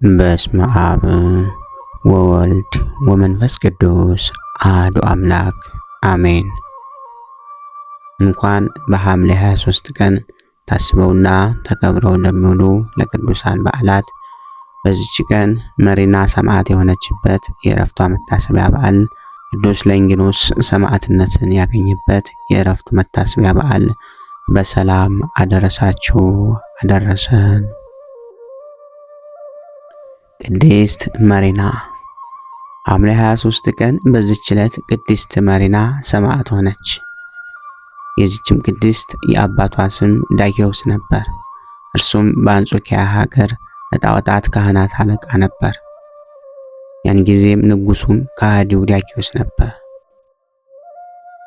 በስመ አብ ወወልድ ወመንፈስ ቅዱስ አሐዱ አምላክ አሜን። እንኳን በሐምሌ 23 ቀን ታስበውና ተከብረው ለሚውሉ ለቅዱሳን በዓላት በዚች ቀን መሪና ሰማዕት የሆነችበት የዕረፍቷ መታሰቢያ በዓል፣ ቅዱስ ለንጊኖስ ሰማዕትነትን ያገኘበት የዕረፍቱ መታሰቢያ በዓል በሰላም አደረሳችሁ አደረሰን። ቅድስት መሪና ሐምሌ 23 ቀን በዚች ዕለት ቅድስት መሪና ሰማዕት ሆነች። የዚችም ቅድስት የአባቷ ስም ዳኪዎስ ነበር። እርሱም በአንጾኪያ ሀገር ለጣዖታት ካህናት አለቃ ነበር። ያን ጊዜም ንጉሱም ከሃዲው ዳኪዎስ ነበር።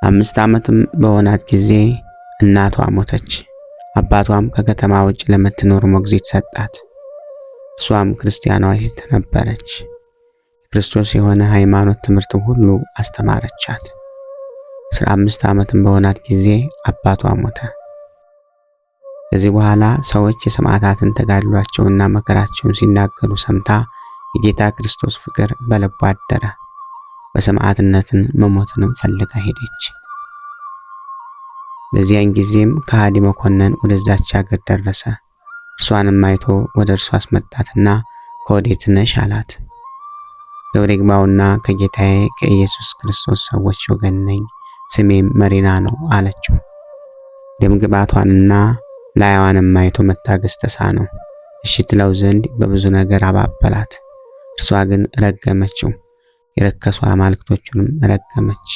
5 ዓመትም በሆናት ጊዜ እናቷ ሞተች። አባቷም ከከተማ ውጭ ለምትኖር ሞግዚት ሰጣት። እሷም ክርስቲያናዊት ነበረች። ክርስቶስ የሆነ ሃይማኖት ትምህርት ሁሉ አስተማረቻት። 15 ዓመትም በሆናት ጊዜ አባቷ ሞተ። ከዚህ በኋላ ሰዎች የሰማዕታትን ተጋድሏቸውና መከራቸውን ሲናገሩ ሰምታ የጌታ ክርስቶስ ፍቅር በልቧ አደረ። በሰማዕትነትን መሞትንም ፈልጋ ሄደች። በዚያን ጊዜም ከሃዲ መኮንን ወደዛች ሀገር ደረሰ። እርሷንም አይቶ ወደ እርሷ አስመጣትና ከወዴት ነሽ አላት። ክብር ይግባውና ከጌታዬ ከኢየሱስ ክርስቶስ ሰዎች ወገን ነኝ፣ ስሜም መሪና ነው አለችው። ደምግባቷንና ላያዋንም አይቶ መታገስ ተሳነው። እሺ ትለው ዘንድ በብዙ ነገር አባበላት። እርሷ ግን ረገመችው፣ የረከሱ አማልክቶቹንም ረገመች።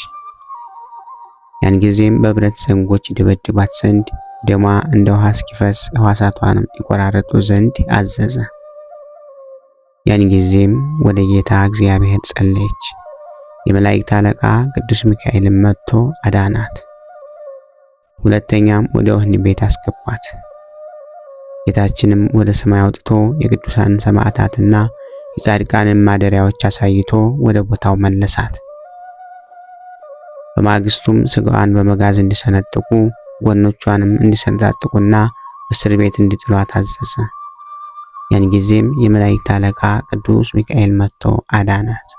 ያን ጊዜም በብረት ዘንጎች ይደበድቧት ዘንድ ደሟ እንደ ውሃ እስኪፈስ ሕዋሳቷንም ይቆራረጡ ዘንድ አዘዘ። ያን ጊዜም ወደ ጌታ እግዚአብሔር ጸለየች። የመላእክት አለቃ ቅዱስ ሚካኤልም መጥቶ አዳናት። ሁለተኛም ወደ ወህኒ ቤት አስገቧት። ጌታችንም ወደ ሰማይ አውጥቶ የቅዱሳን ሰማዕታትና የጻድቃንን ማደሪያዎች አሳይቶ ወደ ቦታው መለሳት። በማግስቱም ስጋዋን በመጋዝ እንዲሰነጥቁ ጎኖቿንም እንዲሰነጣጥቁና እስር ቤት እንዲጥሏት አዘዘ። ያን ጊዜም የመላእክት አለቃ ቅዱስ ሚካኤል መጥቶ አዳናት።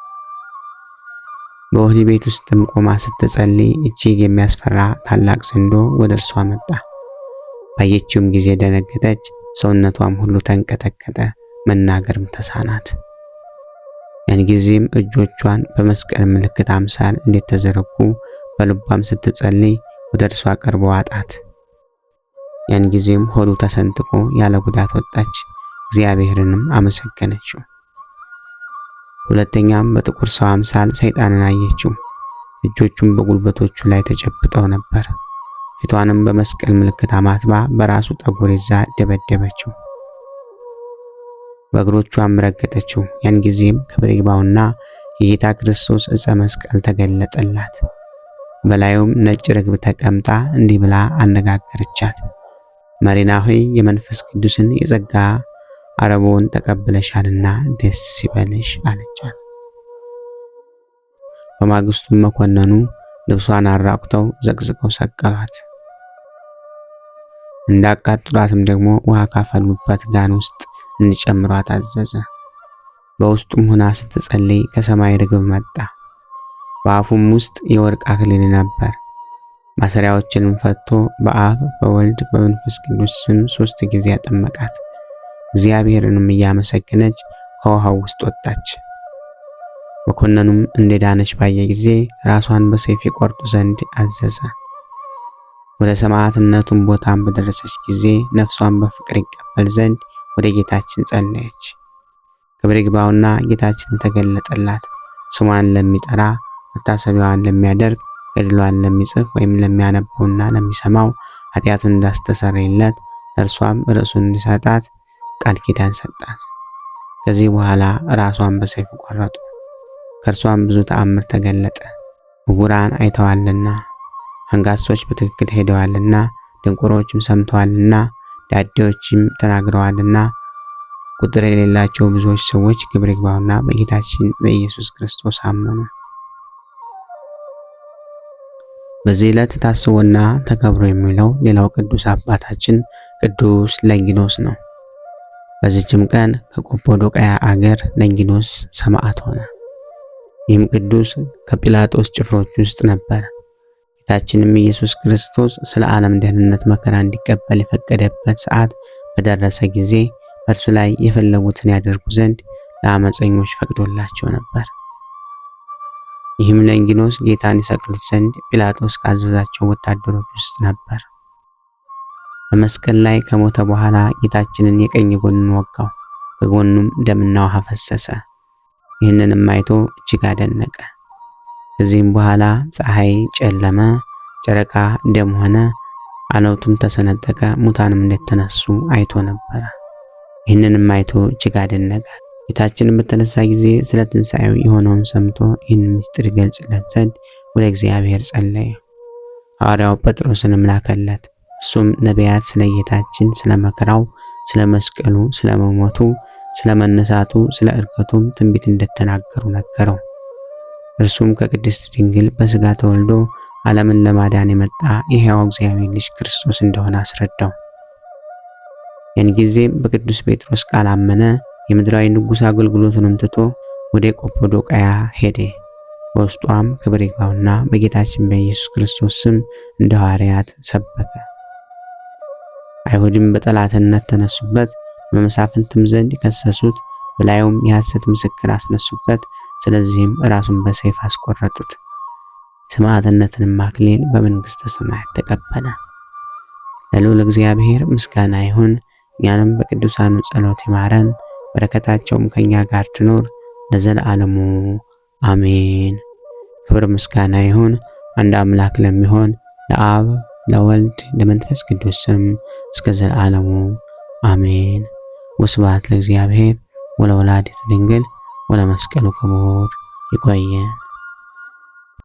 በወህኒ ቤት ውስጥም ቆማ ስትጸልይ እጅግ የሚያስፈራ ታላቅ ዘንዶ ወደ እርሷ መጣ። ባየችውም ጊዜ ደነገጠች፣ ሰውነቷም ሁሉ ተንቀጠቀጠ፣ መናገርም ተሳናት። ያን ጊዜም እጆቿን በመስቀል ምልክት አምሳል እንደተዘረጉ በልቧም ስትጸልይ ወደ እርሷ ቀርቦ አጣት። ያን ጊዜም ሆዱ ተሰንጥቆ ያለ ጉዳት ወጣች፣ እግዚአብሔርንም አመሰገነችው። ሁለተኛም በጥቁር ሰው አምሳል ሰይጣንን አየችው። እጆቹም በጉልበቶቹ ላይ ተጨብጠው ነበር። ፊቷንም በመስቀል ምልክት አማትባ በራሱ ጠጉር ይዛ ደበደበችው፣ በእግሮቿም ረገጠችው። ያን ጊዜም ክብር ይግባውና የጌታ ክርስቶስ ዕፀ መስቀል ተገለጠላት። በላዩም ነጭ ርግብ ተቀምጣ እንዲህ ብላ አነጋገረቻት። መሪና ሆይ የመንፈስ ቅዱስን የጸጋ አረቦን ተቀብለሻልና ደስ ይበልሽ አለቻት። በማግስቱም መኮንኑ ልብሷን አራቁተው ዘቅዝቀው ሰቀሏት። እንዳቃጥሏትም ደግሞ ውሃ ካፈሉበት ጋን ውስጥ እንዲጨምሯት አዘዘ። በውስጡም ሆና ስትጸልይ ከሰማይ ርግብ መጣ። በአፉም ውስጥ የወርቅ አክሊል ነበር። ማሰሪያዎችንም ፈቶ በአብ በወልድ በመንፈስ ቅዱስ ስም 3 ጊዜ ያጠመቃት። እግዚአብሔርንም እያመሰገነች ከውሃው ውስጥ ወጣች። መኮንኑም እንደዳነች ባየ ጊዜ ራሷን በሰይፍ ይቆርጡ ዘንድ አዘዘ። ወደ ሰማዕትነቱም ቦታም በደረሰች ጊዜ ነፍሷን በፍቅር ይቀበል ዘንድ ወደ ጌታችን ጸለየች። ክብር ይግባውና ጌታችን ተገለጠላት። ስሟን ለሚጠራ መታሰቢያዋን ለሚያደርግ ገድሏን ለሚጽፍ ወይም ለሚያነበውና ለሚሰማው ኃጢአቱን እንዳስተሰርይለት እርሷም ርዕሱን እንዲሰጣት ቃል ኪዳን ሰጣት። ከዚህ በኋላ ራሷን በሰይፍ ቆረጡ። ከእርሷም ብዙ ተአምር ተገለጠ። ዕውራን አይተዋልና፣ አንጋሶች በትክክል ሄደዋልና፣ ድንቁሮችም ሰምተዋልና፣ ዳዴዎችም ተናግረዋልና ቁጥር የሌላቸው ብዙዎች ሰዎች ክብር ይግባውና በጌታችን በኢየሱስ ክርስቶስ አመኑ። በዚህ ዕለት ታስቦና ተከብሮ የሚውለው ሌላው ቅዱስ አባታችን ቅዱስ ለንጊኖስ ነው። በዚችም ቀን ከቆጶዶቅያ አገር ለንጊኖስ ሰማዕት ሆነ። ይህም ቅዱስ ከጲላጦስ ጭፍሮች ውስጥ ነበር። ጌታችንም ኢየሱስ ክርስቶስ ስለ ዓለም ደህንነት መከራ እንዲቀበል የፈቀደበት ሰዓት በደረሰ ጊዜ በእርሱ ላይ የፈለጉትን ያደርጉ ዘንድ ለአመፀኞች ፈቅዶላቸው ነበር። ይህም ለንጊኖስ ጌታን ይሰቅሉት ዘንድ ጲላጦስ ካዘዛቸው ወታደሮች ውስጥ ነበር። በመስቀል ላይ ከሞተ በኋላ ጌታችንን የቀኝ ጎኑን ወጋው፣ ከጎኑም ደምና ውሃ ፈሰሰ። ይህንንም አይቶ እጅግ አደነቀ። ከዚህም በኋላ ፀሐይ ጨለመ፣ ጨረቃ ደም ሆነ፣ አለቱም ተሰነጠቀ፣ ሙታንም እንደተነሱ አይቶ ነበረ። ይህንንም አይቶ እጅግ አደነቀ። ጌታችንን በተነሳ ጊዜ ስለ ትንሣኤው የሆነውን ሰምቶ ይህን ምስጢር ይገልጽለት ዘንድ ወደ እግዚአብሔር ጸለየ። ሐዋርያው ጴጥሮስንም ላከለት። እሱም ነቢያት ስለ ጌታችን ስለ መከራው፣ ስለ መስቀሉ፣ ስለ መሞቱ፣ ስለ መነሳቱ፣ ስለ ዕርገቱም ትንቢት እንደተናገሩ ነገረው። እርሱም ከቅድስት ድንግል በሥጋ ተወልዶ ዓለምን ለማዳን የመጣ የሕያው እግዚአብሔር ልጅ ክርስቶስ እንደሆነ አስረዳው። ያን ጊዜም በቅዱስ ጴጥሮስ ቃል አመነ። የምድራዊ ንጉሥ አገልግሎቱንም ትቶ ወደ ቆጶዶቅያ ሄደ። በውስጧም ክብር ይግባውና በጌታችን በኢየሱስ ክርስቶስ ስም እንደ ሐዋርያት ሰበከ። አይሁድም በጠላትነት ተነሱበት፣ በመሳፍንትም ዘንድ ከሰሱት፣ በላዩም የሐሰት ምስክር አስነሱበት። ስለዚህም ራሱን በሰይፍ አስቆረጡት። ሰማዕትነትንም አክሊል በመንግሥተ ሰማያት ተቀበለ። ለልዑል እግዚአብሔር ምስጋና ይሁን። እኛንም በቅዱሳኑ ጸሎት ይማረን፣ በረከታቸውም ከኛ ጋር ትኖር ለዘለዓለሙ አሜን። ክብር ምስጋና ይሁን አንድ አምላክ ለሚሆን ለአብ ለወልድ ለመንፈስ ቅዱስ ስም እስከ ዘላለሙ አሜን። ወስብሐት ለእግዚአብሔር ወለወላዲቱ ድንግል ወለመስቀሉ ክቡር። ይቆየን።